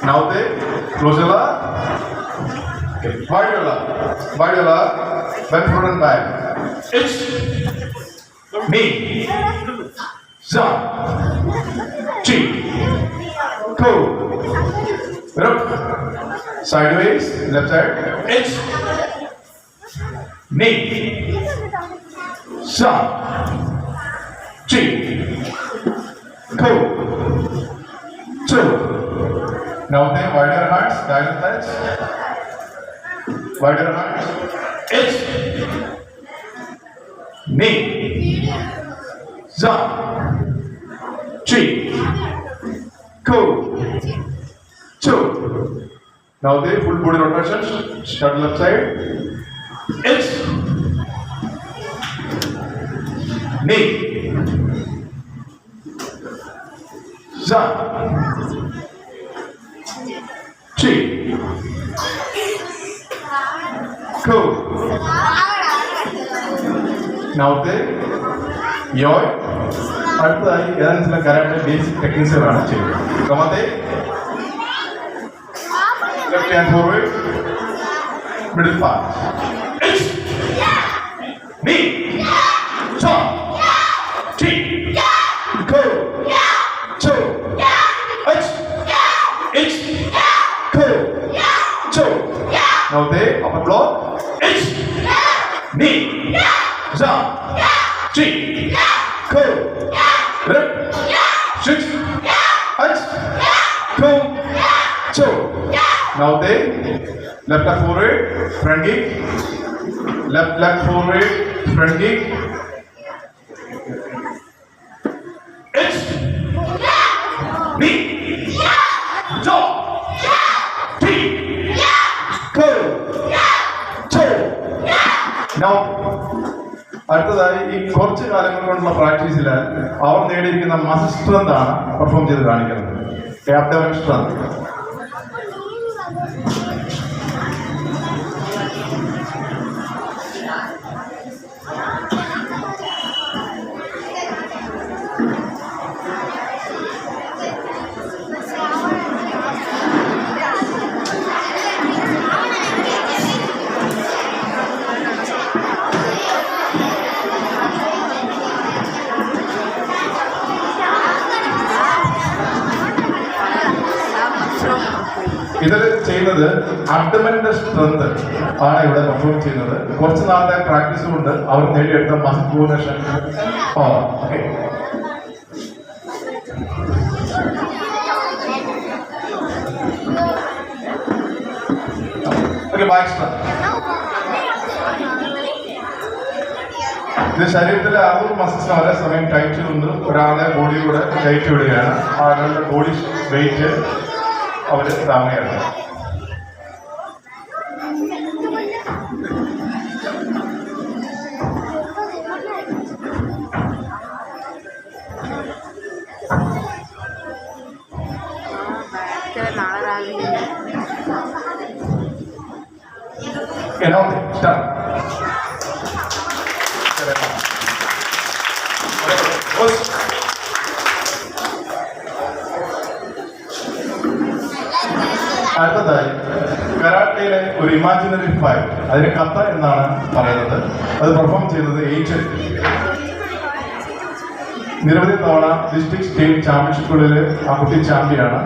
Now they Rosella. Okay. Viola. Bend front and back. It's knee. Zan. Chi. Ko. Rup. Sideways. Left side. It's knee. Zan. Chi. Ko. Two. Now then, wider hands, diagonal touch. Wider hands. It's knee. Zan. Chi. Ko. Two. Now they full body rotation. Start left side. It's knee. Zan. Chi. Ko. Now they yoy. അടുത്തതായി ഏതാനും ചില karate basic ടെക്നിക്സുകളാണ് ചെയ്യുന്നത്. കമാതെ left hand forward, middle pass, നീ, ചോ, T, കോ, ചോ, H, H, കോ, ചോ. Now they upper block, H, knee, jump, G, ko, rip, six, H, ko, cho. Now they left forward, front kick, left forward, front kick, H, knee, jump, G, ko, cho. Now അടുത്തതായി ഈ കുറച്ച് കാലങ്ങൾ കൊണ്ടുള്ള പ്രാക്ടീസിൽ അവർ നേടിയിരിക്കുന്ന muscle strength ആണ് perform ചെയ്ത് കാണിക്കുന്നത്. Abdominal strength. ഇതിൽ ചെയ്യുന്നത് അബ്ഡോമിനൽ സ്ട്രെങ്ത് ആണ് ഇവിടെ പെർഫോം ചെയ്യുന്നത്. കുറച്ച് നാളത്തെ പ്രാക്ടീസ് കൊണ്ട് അവർ നേടിയെടുത്ത muscle coordination power. Okay, back strength. ഇത് ശരീരത്തിലെ 60 മസിൽസിനെ ഒരേ സമയം ടൈറ്റ് കൊണ്ട് ഒരാളെ ബോഡിയിലൂടെ ടൈറ്റ് വിടുകയാണ്. ആളുടെ ബോഡി വെയിറ്റ് അവർ താങ്ങുകയാണ്. അടുത്തതായി കരാട്ടയിലെ ഒരു ഇമാജിനറി ഫൈറ്റ്, അതിന് കഥ എന്നാണ് പറയുന്നത്. അത് പെർഫോം ചെയ്യുന്നത് ഏഷ്യൻ നിരവധി തവണ ഡിസ്ട്രിക്ട് സ്റ്റേറ്റ് ചാമ്പ്യൻഷിപ്പുകളിൽ ആ കുട്ടി ചാമ്പ്യനാണ്.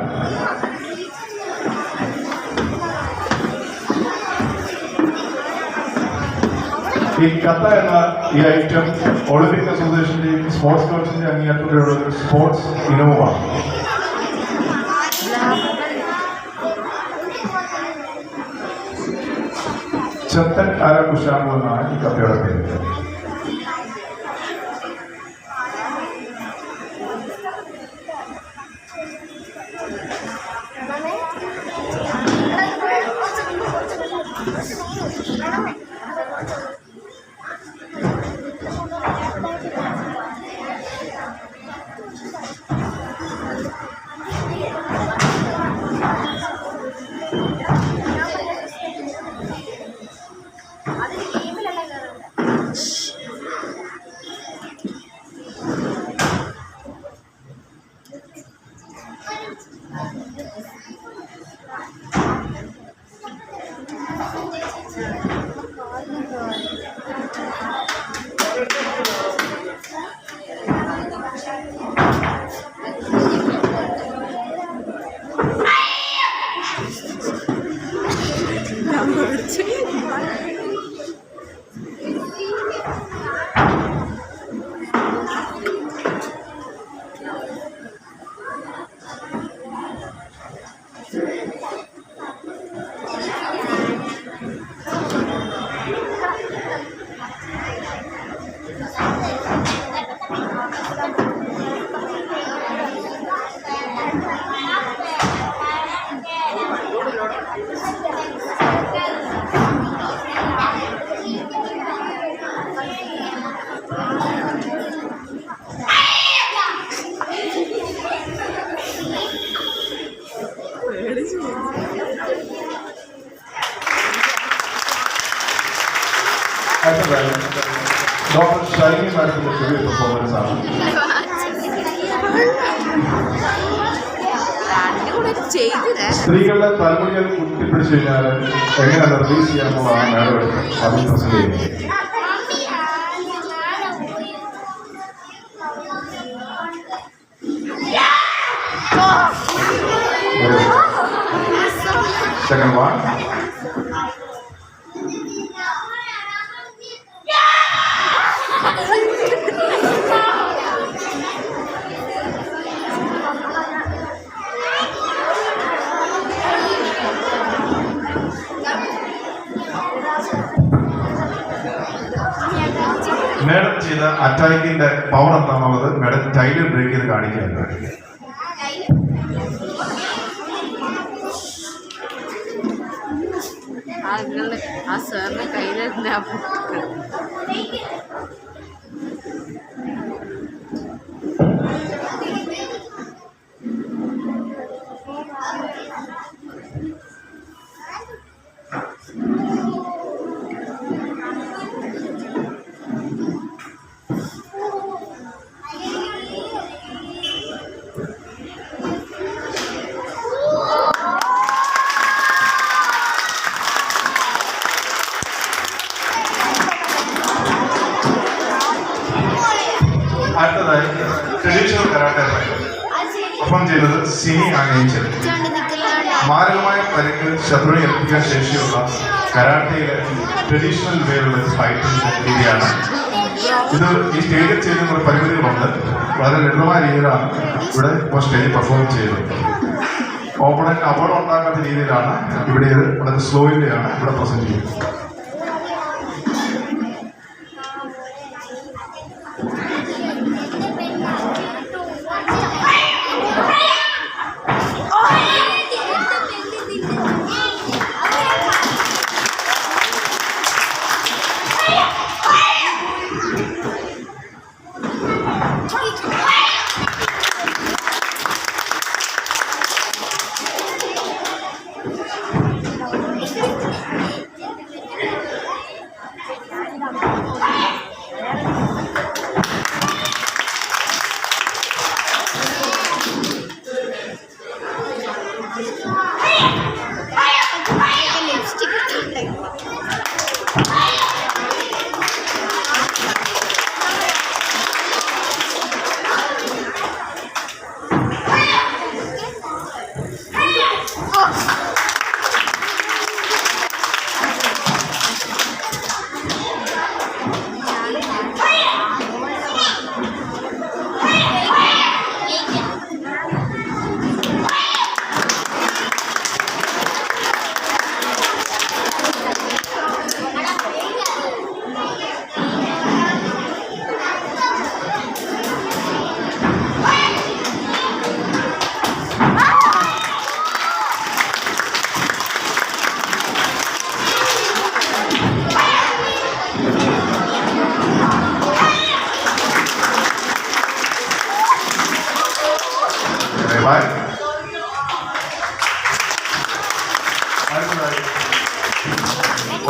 ഈ കഥ എന്ന ഈ ഐറ്റം ഒളിമ്പിക് അസോസിയേഷന്റെയും സ്പോർട്സ് കൗൺസിലിന്റെ അംഗീകാരത്തോടെയുള്ള ഒരു സ്പോർട്സ് ഇനവുമാണ്. ചത്തൻ ആരകുശാമ്പു എന്നാണ് ഈ കഥയുടെ പേര്. അടുത്തതായി ഡോക്ടർ ഷൈനി മാഡത്തിന്റെ ചെറിയ പെർഫോമൻസ് ആണ്. സ്ത്രീകളുടെ തലമുടികൾ കുത്തിപ്പിടിച്ചു കഴിഞ്ഞാൽ എങ്ങനെ റിലീസ് ചെയ്യാമെന്നുള്ളതാണ് മാഡം അതിൽ പ്രസന്റ് ചെയ്യുന്നത്. Second one. മേഡം ചെയ്ത അറ്റാക്കിന്റെ പവർ എന്താണെന്നുള്ളത് മേഡം ടൈല് ബ്രേക്ക് ചെയ്ത് കാണിക്കുകയാണ്. ആ സാറിന്റെ കയ്യിലെന്താ അടുത്തതായി ട്രഡീഷണൽ കരാട്ടെ ഒപ്പം ചെയ്തത് സിനി ആനയിച്ചത്. മാരകമായ പരിക്ക് ശത്രുവിനെ ഏൽപ്പിക്കാൻ ശേഷിയുള്ള കരാട്ടയിലെ ട്രഡീഷണൽ വേയുള്ള ഫൈറ്റിംഗ് രീതിയാണ് ഇത്. ഈ സ്റ്റേജിൽ ചെയ്യുന്ന ഒരു പരിമിതികളുണ്ട്. വളരെ ലളിതമായ രീതിയിലാണ് ഇവിടെ ഇപ്പോൾ സ്റ്റേജിൽ പെർഫോം ചെയ്തത്. ഓപ്പണന്റ് അപകടം ഉണ്ടാക്കാത്ത രീതിയിലാണ് ഇവിടെ ഇത് വളരെ സ്ലോയിലാണ് ഇവിടെ പ്രസന്റ് ചെയ്യുന്നത്.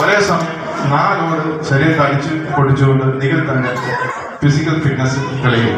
ഒരേ സമയം 4 ഓട് ശരീരം കഴിച്ചു പൊടിച്ചുകൊണ്ട് നിങ്ങൾ തന്നെ ഫിസിക്കൽ ഫിറ്റ്നസ് കളിയും.